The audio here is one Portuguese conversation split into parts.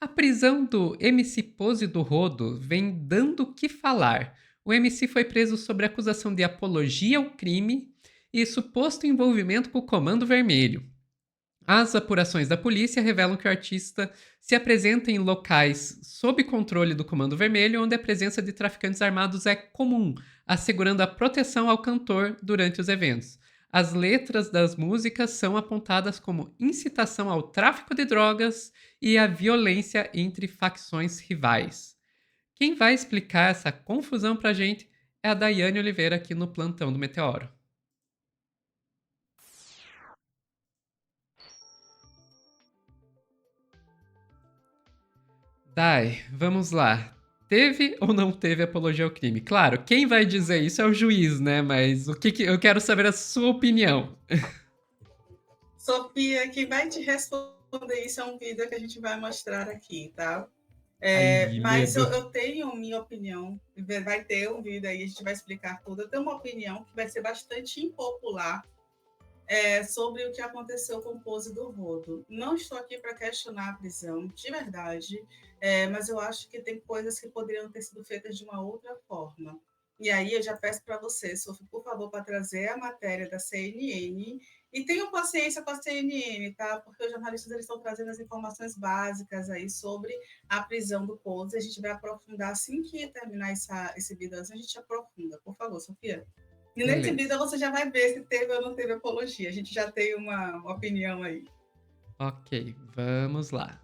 A prisão do MC Pose do Rodo vem dando o que falar. O MC foi preso sob acusação de apologia ao crime e suposto envolvimento com o Comando Vermelho. As apurações da polícia revelam que o artista se apresenta em locais sob controle do Comando Vermelho, onde a presença de traficantes armados é comum, assegurando a proteção ao cantor durante os eventos. As letras das músicas são apontadas como incitação ao tráfico de drogas e à violência entre facções rivais. Quem vai explicar essa confusão pra gente é a Daiane Oliveira aqui no Plantão do Meteoro. Dai, vamos lá. Teve ou não teve apologia ao crime? Claro, quem vai dizer isso é o juiz, né? Mas eu quero saber a sua opinião. Sofia, quem vai te responder isso é um vídeo que a gente vai mostrar aqui, tá? Ai, Mas medo. eu tenho minha opinião, vai ter um vídeo aí, a gente vai explicar tudo. Eu tenho uma opinião que vai ser bastante impopular sobre o que aconteceu com o Pose do Rodo. Não estou aqui para questionar a prisão, de verdade, mas eu acho que tem coisas que poderiam ter sido feitas de uma outra forma. E aí eu já peço para você, Sofia, por favor, para trazer a matéria da CNN e tenham paciência com a CNN, tá? Porque os jornalistas eles estão trazendo as informações básicas aí sobre a prisão do Pose. A gente vai aprofundar assim que terminar esse vídeo, a gente aprofunda. Por favor, Sofia. E nesse Beleza. vídeo você já vai ver se teve ou não teve apologia. A gente já tem uma opinião aí. Ok, vamos lá.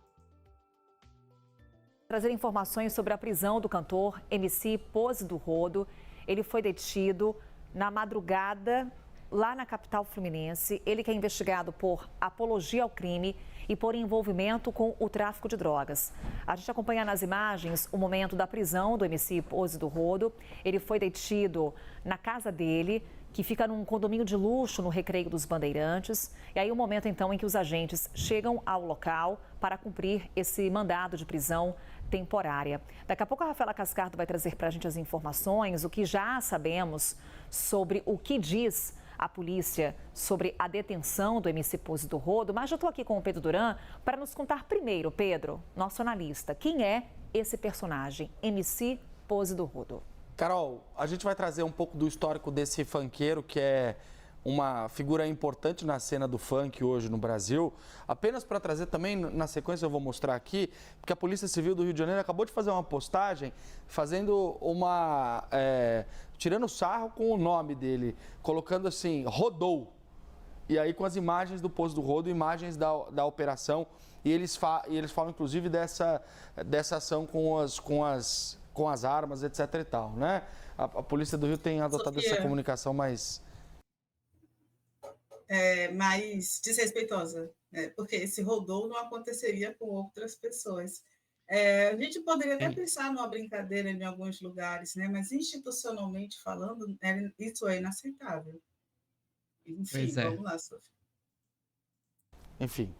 Trazer informações sobre a prisão do cantor MC Pose do Rodo. Ele foi detido na madrugada lá na capital fluminense. Ele que é investigado por apologia ao crime e por envolvimento com o tráfico de drogas. A gente acompanha nas imagens o momento da prisão do MC Pose do Rodo. Ele foi detido na casa dele, que fica num condomínio de luxo no Recreio dos Bandeirantes. E aí o momento então em que os agentes chegam ao local para cumprir esse mandado de prisão temporária. Daqui a pouco a Rafaela Cascardo vai trazer para a gente as informações, o que já sabemos sobre o que diz a polícia sobre a detenção do MC Pose do Rodo, mas já estou aqui com o Pedro Duran para nos contar primeiro, Pedro, nosso analista, quem é esse personagem, MC Pose do Rodo? Carol, a gente vai trazer um pouco do histórico desse funkeiro, que é uma figura importante na cena do funk hoje no Brasil. Apenas para trazer também, na sequência eu vou mostrar aqui, porque a Polícia Civil do Rio de Janeiro acabou de fazer uma postagem fazendo tirando sarro com o nome dele, colocando assim, rodou. E aí com as imagens do Pose do Rodo, imagens da operação, e eles falam inclusive dessa ação com as armas, etc e tal, né? A Polícia do Rio tem adotado essa Sofia, comunicação mais mais desrespeitosa, né? Porque esse rodou não aconteceria com outras pessoas. A gente poderia até pensar numa brincadeira em alguns lugares, né? Mas institucionalmente falando, isso é inaceitável. Pois Enfim, é. vamos lá, Sofia. Enfim.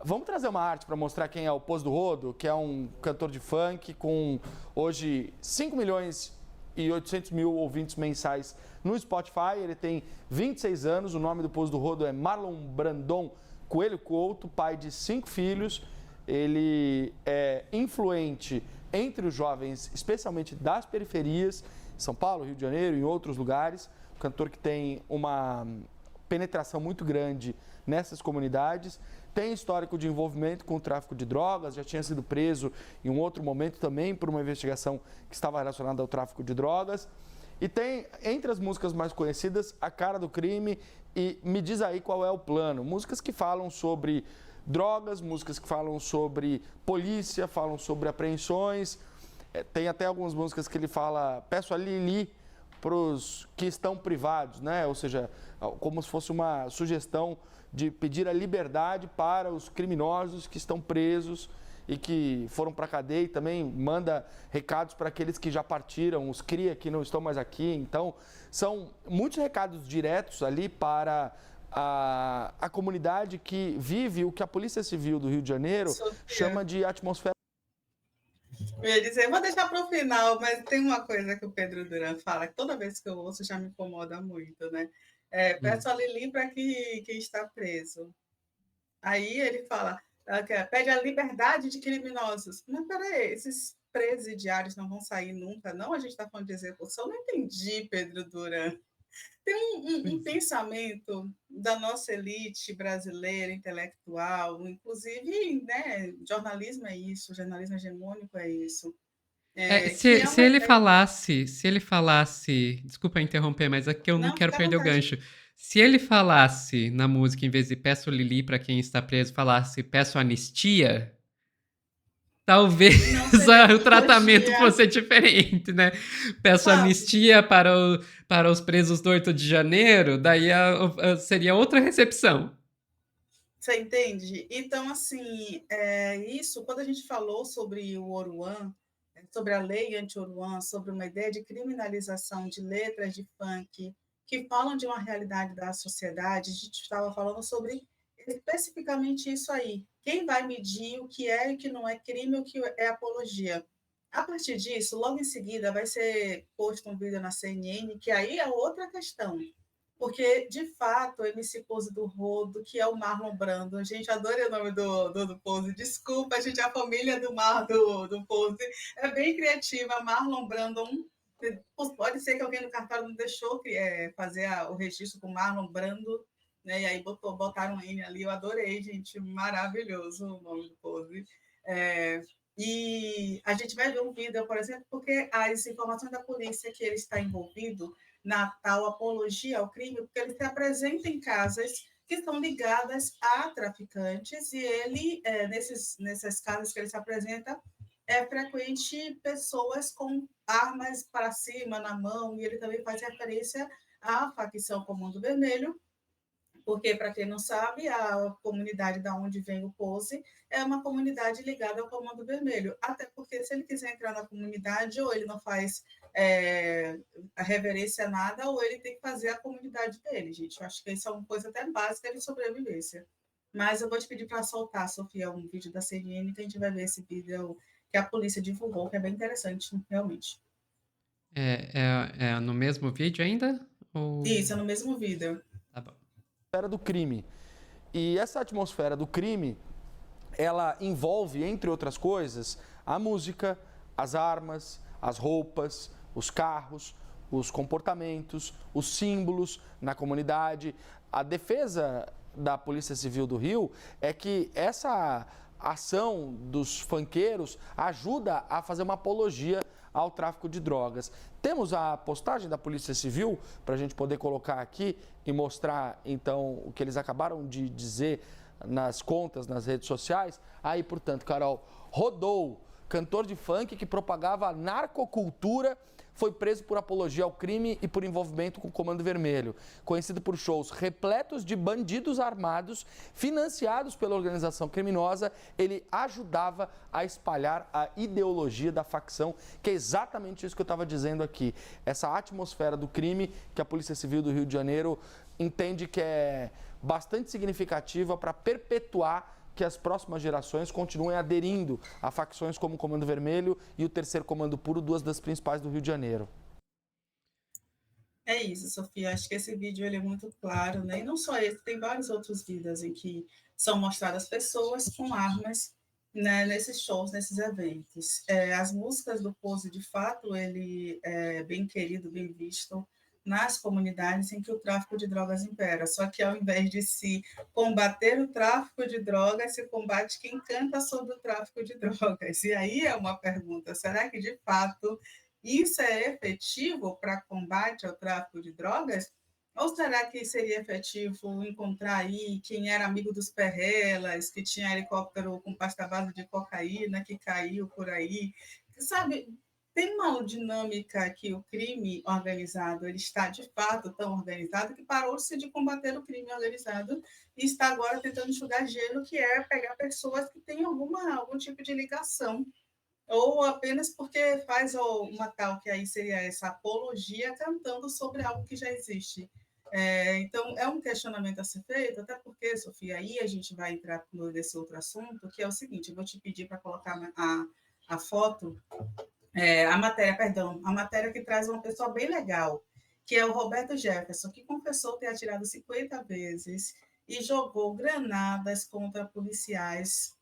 Vamos trazer uma arte para mostrar quem é o Pose do Rodo, que é um cantor de funk com hoje 5 milhões e 800 mil ouvintes mensais no Spotify. Ele tem 26 anos, o nome do Pose do Rodo é Marlon Brandon Coelho Couto, pai de 5 filhos. Ele é influente entre os jovens, especialmente das periferias, São Paulo, Rio de Janeiro e em outros lugares. Um cantor que tem uma penetração muito grande nessas comunidades, tem histórico de envolvimento com o tráfico de drogas, já tinha sido preso em um outro momento também por uma investigação que estava relacionada ao tráfico de drogas. E tem, entre as músicas mais conhecidas, A Cara do Crime e Me Diz Aí Qual É o Plano. Músicas que falam sobre drogas, músicas que falam sobre polícia, falam sobre apreensões. Tem até algumas músicas que ele fala, peço a Lili para os que estão privados, né? Ou seja, como se fosse uma sugestão de pedir a liberdade para os criminosos que estão presos e que foram para a cadeia, e também manda recados para aqueles que já partiram, os cria que não estão mais aqui. Então, são muitos recados diretos ali para a comunidade que vive o que a Polícia Civil do Rio de Janeiro chama de atmosfera. Eu ia dizer, vou deixar para o final, mas tem uma coisa que o Pedro Duran fala, que toda vez que eu ouço já me incomoda muito, né? Peço a Lili para quem está preso. Aí ele fala, Pede a liberdade de criminosos. Mas peraí, esses presidiários não vão sair nunca, não? A gente está falando de execução? Não entendi, Pedro Duran. Tem um pensamento da nossa elite brasileira, intelectual, inclusive, né, jornalismo é isso, jornalismo hegemônico é isso, que é Se uma ele ideia... falasse, desculpa interromper, mas é que eu não Não, quero fica à perder o vontade. gancho. Se ele falasse na música, em vez de peço Lili para quem está preso, falasse peço anistia, talvez Não seria o tratamento apologia. fosse diferente, né? Peço Sabe? anistia para os presos do 8 de janeiro, daí seria outra recepção. Você entende? Então, assim, isso, quando a gente falou sobre o Oruan, sobre a lei anti-Oruan, sobre uma ideia de criminalização de letras de funk que falam de uma realidade da sociedade, a gente estava falando sobre especificamente isso aí. Quem vai medir o que é e o que não é crime, o que é apologia? A partir disso, logo em seguida, vai ser posto um vídeo na CNN, que aí é outra questão. Porque, de fato, o MC Pose do Rodo, que é o Marlon Brando, gente, adorei o nome do Pose, desculpa, gente, a família do Pose é bem criativa, Marlon Brandon, pode ser que alguém no cartório não deixou fazer o registro com Marlon Brando, né, e aí botaram ele ali, eu adorei, gente, maravilhoso o nome do Pose. E a gente vai ver um vídeo, por exemplo, porque as informações da polícia que ele está envolvido na tal apologia ao crime, porque ele se apresenta em casas que são ligadas a traficantes e ele, nessas casas que ele se apresenta, é frequente pessoas com armas para cima, na mão, e ele também faz referência à facção Comando Vermelho, porque, para quem não sabe, a comunidade da onde vem o Pose é uma comunidade ligada ao Comando Vermelho. Até porque, se ele quiser entrar na comunidade, ou ele não faz a reverência a nada, ou ele tem que fazer a comunidade dele, gente. Eu acho que isso é uma coisa até básica de sobrevivência. Mas eu vou te pedir para soltar, Sofia, um vídeo da CNN, que a gente vai ver esse vídeo que a polícia divulgou, que é bem interessante, realmente. É no mesmo vídeo ainda? Isso, é no mesmo vídeo. Tá bom. Atmosfera do crime. E essa atmosfera do crime, ela envolve, entre outras coisas, a música, as armas, as roupas, os carros, os comportamentos, os símbolos na comunidade. A defesa da Polícia Civil do Rio é que essa ação dos funkeiros ajuda a fazer uma apologia ao tráfico de drogas. Temos a postagem da Polícia Civil para a gente poder colocar aqui e mostrar, então, o que eles acabaram de dizer nas contas, nas redes sociais. Aí, portanto, Carol, Rodou, cantor de funk que propagava a narcocultura, foi preso por apologia ao crime e por envolvimento com o Comando Vermelho. Conhecido por shows repletos de bandidos armados, financiados pela organização criminosa, ele ajudava a espalhar a ideologia da facção, que é exatamente isso que eu estava dizendo aqui. Essa atmosfera do crime que a Polícia Civil do Rio de Janeiro entende que é bastante significativa para perpetuar que as próximas gerações continuem aderindo a facções como o Comando Vermelho e o Terceiro Comando Puro, duas das principais do Rio de Janeiro. É isso, Sofia. Acho que esse vídeo ele é muito claro, né? E não só esse, tem vários outros vídeos em que são mostradas pessoas com armas, né, nesses shows, nesses eventos. As músicas do Pose, de fato, ele é bem querido, bem visto nas comunidades em que o tráfico de drogas impera. Só que, ao invés de se combater o tráfico de drogas, se combate quem canta sobre o tráfico de drogas. E aí é uma pergunta: será que, de fato, isso é efetivo para combate ao tráfico de drogas? Ou será que seria efetivo encontrar aí quem era amigo dos Perrelas, que tinha helicóptero com pasta base de cocaína, que caiu por aí? Sabe, tem uma dinâmica que o crime organizado ele está, de fato, tão organizado que parou-se de combater o crime organizado e está agora tentando enxugar gelo, que é pegar pessoas que têm algum tipo de ligação ou apenas porque faz uma tal, que aí seria essa apologia, cantando sobre algo que já existe. Então, é um questionamento a ser feito, até porque, Sofia, aí a gente vai entrar nesse outro assunto, que é o seguinte: eu vou te pedir para colocar a foto, a matéria que traz uma pessoa bem legal, que é o Roberto Jefferson, que confessou ter atirado 50 vezes e jogou granadas contra policiais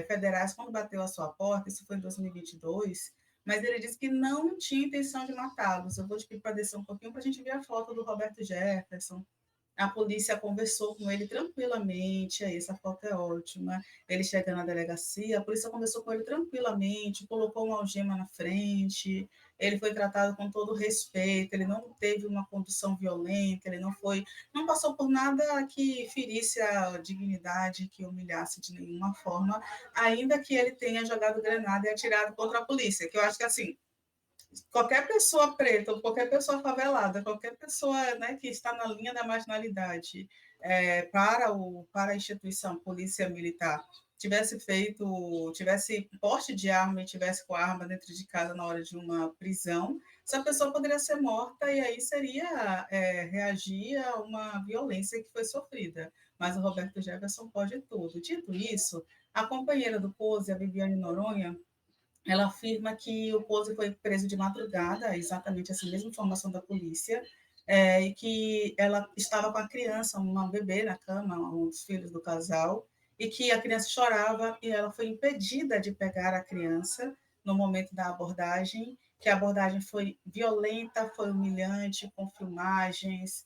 federais, quando bateu a sua porta, isso foi em 2022, mas ele disse que não tinha intenção de matá-los. Eu vou te pedir para descer um pouquinho para a gente ver a foto do Roberto Jefferson. A polícia conversou com ele tranquilamente, aí essa foto é ótima. Ele chega na delegacia, a polícia conversou com ele tranquilamente, colocou uma algema na frente, ele foi tratado com todo respeito, ele não teve uma condução violenta, ele não passou por nada que ferisse a dignidade, que humilhasse de nenhuma forma, ainda que ele tenha jogado granada e atirado contra a polícia, que eu acho que assim, qualquer pessoa preta, ou qualquer pessoa favelada, qualquer pessoa, né, que está na linha da marginalidade, para a instituição polícia militar, tivesse porte de arma e tivesse com a arma dentro de casa na hora de uma prisão, essa pessoa poderia ser morta e aí seria reagir a uma violência que foi sofrida. Mas o Roberto Jefferson pode tudo. Dito isso, a companheira do Pose, a Viviane Noronha, ela afirma que o Pose foi preso de madrugada, exatamente essa mesma informação da polícia, e que ela estava com a criança, uma bebê na cama, um dos filhos do casal, e que a criança chorava e ela foi impedida de pegar a criança no momento da abordagem, que a abordagem foi violenta, foi humilhante, com filmagens.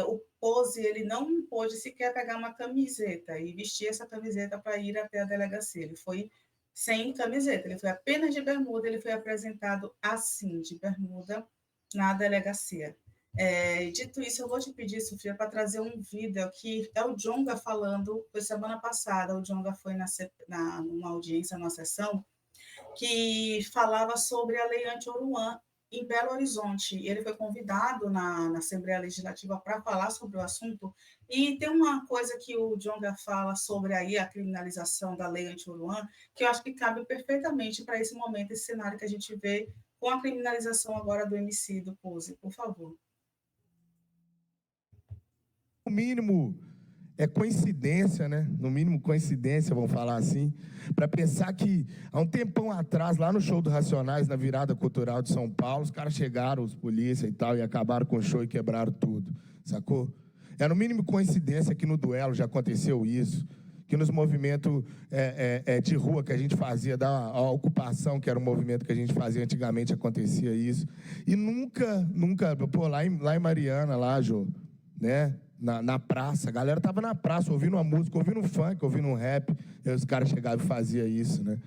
O Pose ele não pôde sequer pegar uma camiseta e vestir essa camiseta para ir até a delegacia. Ele foi sem camiseta, ele foi apenas de bermuda, ele foi apresentado assim, de bermuda, na delegacia. Dito isso, eu vou te pedir, Sofia, para trazer um vídeo que é o Djonga falando, foi semana passada, o Djonga foi numa audiência, numa sessão, que falava sobre a Lei Anti-Oruan em Belo Horizonte. Ele foi convidado na Assembleia Legislativa para falar sobre o assunto, e tem uma coisa que o Djonga fala sobre aí a criminalização da Lei Anti-Oruan, que eu acho que cabe perfeitamente para esse momento, esse cenário que a gente vê com a criminalização agora do MC do Pose. Por favor. No mínimo, é coincidência, né? No mínimo, coincidência, vamos falar assim, para pensar que, há um tempão atrás, lá no show do Racionais, na virada cultural de São Paulo, os caras chegaram, os polícia e tal, e acabaram com o show e quebraram tudo, sacou? É no mínimo coincidência que no duelo já aconteceu isso, que nos movimentos de rua que a gente fazia, da ocupação, que era um movimento que a gente fazia antigamente, acontecia isso. E nunca, pô, lá em Mariana, lá, Jô, né? Na praça, a galera tava na praça, ouvindo uma música, ouvindo um funk, ouvindo um rap, e os caras chegavam e faziam isso, né?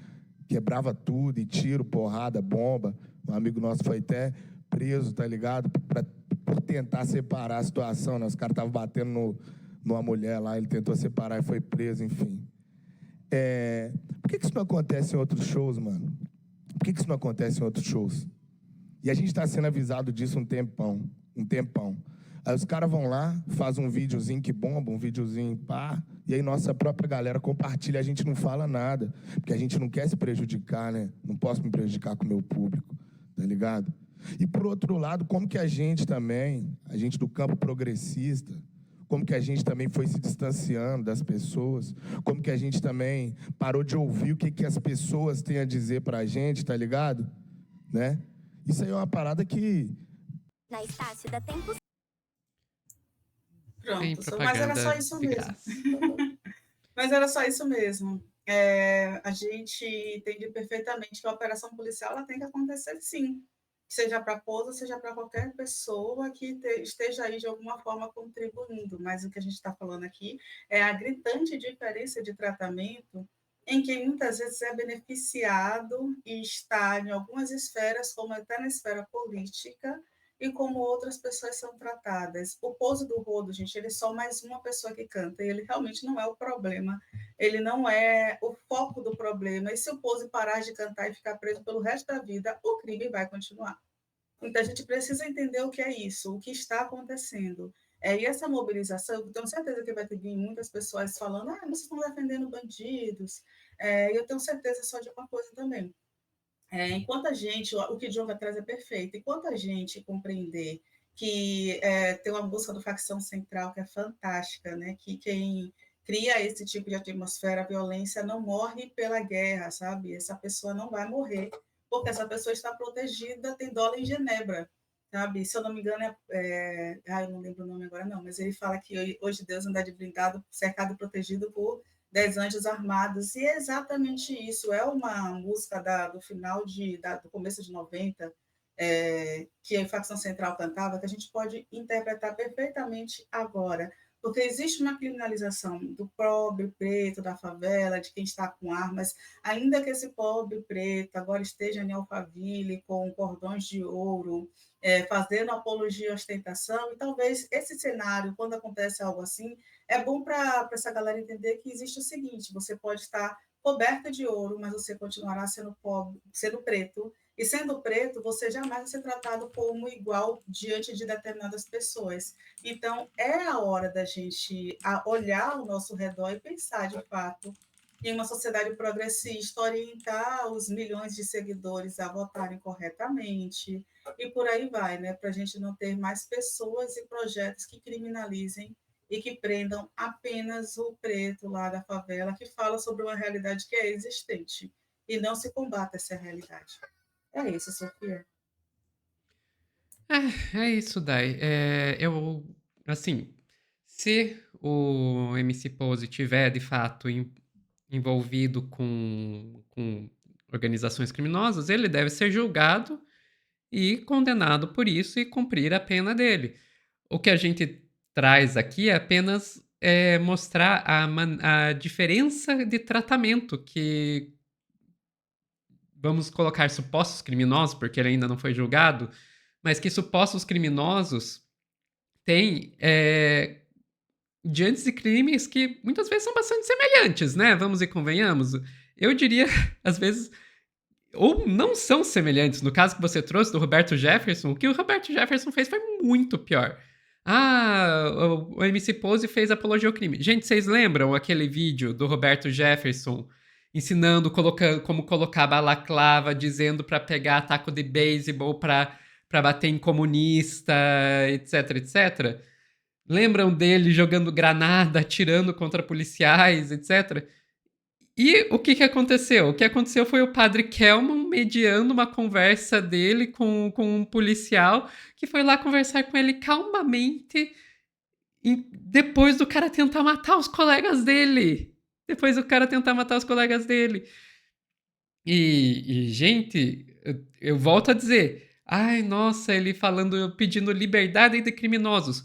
Quebrava tudo, e tiro, porrada, bomba. Um amigo nosso foi até preso, tá ligado? Por tentar separar a situação, né? Os caras estavam batendo numa mulher lá, ele tentou separar e foi preso, enfim. Por que isso não acontece em outros shows, mano? Por que isso não acontece em outros shows? E a gente tá sendo avisado disso um tempão. Aí os caras vão lá, fazem um videozinho que bomba, um videozinho pá, e aí nossa própria galera compartilha, a gente não fala nada, porque a gente não quer se prejudicar, né? Não posso me prejudicar com o meu público, tá ligado? E por outro lado, como que a gente também, a gente do campo progressista, como que a gente também foi se distanciando das pessoas, como que a gente também parou de ouvir o que as pessoas têm a dizer pra gente, tá ligado? Né? Isso aí é uma parada que... Na Estácio dá tempo. Pronto, mas era só isso mesmo. Mas era só isso mesmo. A gente entende perfeitamente que a operação policial ela tem que acontecer sim, seja para a Pose, seja para qualquer pessoa que esteja aí de alguma forma contribuindo. Mas o que a gente está falando aqui é a gritante diferença de tratamento em que muitas vezes é beneficiado e está em algumas esferas, como até na esfera política, e como outras pessoas são tratadas. O Pose do Rodo, gente, ele é só mais uma pessoa que canta, e ele realmente não é o problema, ele não é o foco do problema, e se o Pose parar de cantar e ficar preso pelo resto da vida, o crime vai continuar. Então, a gente precisa entender o que é isso, o que está acontecendo. E essa mobilização, eu tenho certeza que vai ter muitas pessoas falando, vocês estão defendendo bandidos, e eu tenho certeza só de uma coisa também, enquanto a gente, o que o Djonga traz é perfeito, enquanto a gente compreender que tem uma busca do facção central que é fantástica, né? Que quem cria esse tipo de atmosfera, a violência não morre pela guerra, sabe? Essa pessoa não vai morrer, porque essa pessoa está protegida, tem dólar em Genebra, sabe? Se eu não me engano, eu não lembro o nome agora não, mas ele fala que hoje Deus anda de blindado, cercado e protegido por 10 Anjos Armados, e é exatamente isso, é uma música do final do começo de 90, que a Facção Central cantava, que a gente pode interpretar perfeitamente agora, porque existe uma criminalização do pobre preto, da favela, de quem está com armas, ainda que esse pobre preto agora esteja em Alphaville, com cordões de ouro, fazendo apologia à ostentação, e talvez esse cenário, quando acontece algo assim, é bom para essa galera entender que existe o seguinte: você pode estar coberta de ouro, mas você continuará sendo pobre, sendo preto, e sendo preto, você jamais vai ser tratado como igual diante de determinadas pessoas. Então, é a hora da gente olhar ao nosso redor e pensar, de fato, em uma sociedade progressista, orientar os milhões de seguidores a votarem corretamente, e por aí vai, né? Para a gente não ter mais pessoas e projetos que criminalizem e que prendam apenas o preto lá da favela, que fala sobre uma realidade que é existente, e não se combate essa realidade. É isso, Sofia. É isso, Dai. Assim, se o MC Pose tiver de fato envolvido com organizações criminosas, ele deve ser julgado e condenado por isso e cumprir a pena dele. O que a gente traz aqui é apenas mostrar a diferença de tratamento que, vamos colocar supostos criminosos, porque ele ainda não foi julgado, mas que supostos criminosos têm diante de crimes que muitas vezes são bastante semelhantes, né? Vamos e convenhamos. Eu diria, às vezes, ou não são semelhantes. No caso que você trouxe do Roberto Jefferson, o que o Roberto Jefferson fez foi muito pior. O MC Pose fez apologia ao crime. Gente, vocês lembram aquele vídeo do Roberto Jefferson ensinando como colocar balaclava, dizendo para pegar taco de beisebol para bater em comunista, etc, etc? Lembram dele jogando granada, atirando contra policiais, etc? E o que aconteceu? O que aconteceu foi o padre Kelman mediando uma conversa dele com um policial que foi lá conversar com ele calmamente depois do cara tentar matar os colegas dele. Depois do cara tentar matar os colegas dele. Gente, eu volto a dizer, ai, nossa, ele falando, pedindo liberdade de criminosos.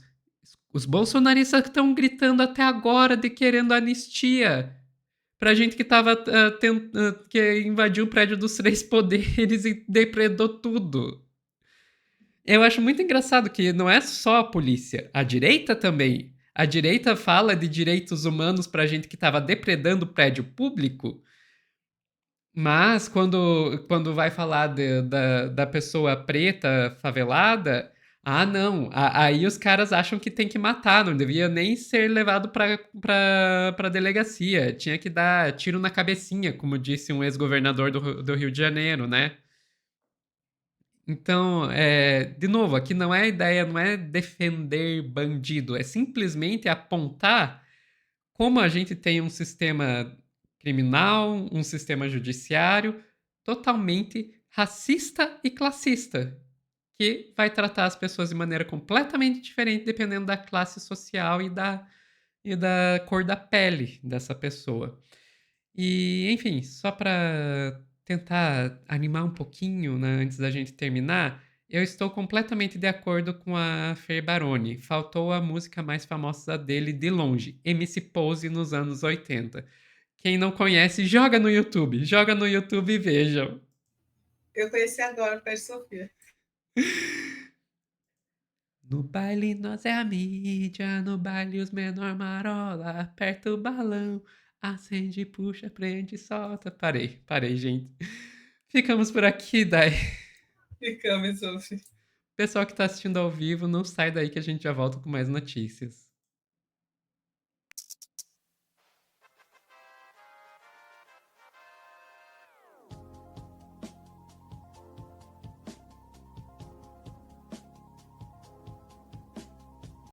Os bolsonaristas estão gritando até agora de querendo anistia pra gente que que invadiu o prédio dos três poderes e depredou tudo. Eu acho muito engraçado que não é só a polícia, a direita também. A direita fala de direitos humanos pra gente que tava depredando o prédio público, mas quando vai falar da pessoa preta favelada, não. Aí os caras acham que tem que matar, não devia nem ser levado pra delegacia. Tinha que dar tiro na cabecinha, como disse um ex-governador do Rio de Janeiro, né? Então, de novo, aqui não é a ideia, não é defender bandido, é simplesmente apontar como a gente tem um sistema criminal, um sistema judiciário totalmente racista e classista, que vai tratar as pessoas de maneira completamente diferente dependendo da classe social e da cor da pele dessa pessoa. E, enfim, só para tentar animar um pouquinho, né, antes da gente terminar, eu estou completamente de acordo com a Fer Baroni. Faltou a música mais famosa dele de longe, MC Pose nos anos 80. Quem não conhece, joga no YouTube e vejam. Eu conheci agora, Pé Sofia. No baile nós é a mídia, no baile os menor marola, aperta o balão, acende, puxa, prende, solta. Parei, gente. Ficamos por aqui, Dai. Ficamos, Sofia. Pessoal que tá assistindo ao vivo, não sai daí que a gente já volta com mais notícias.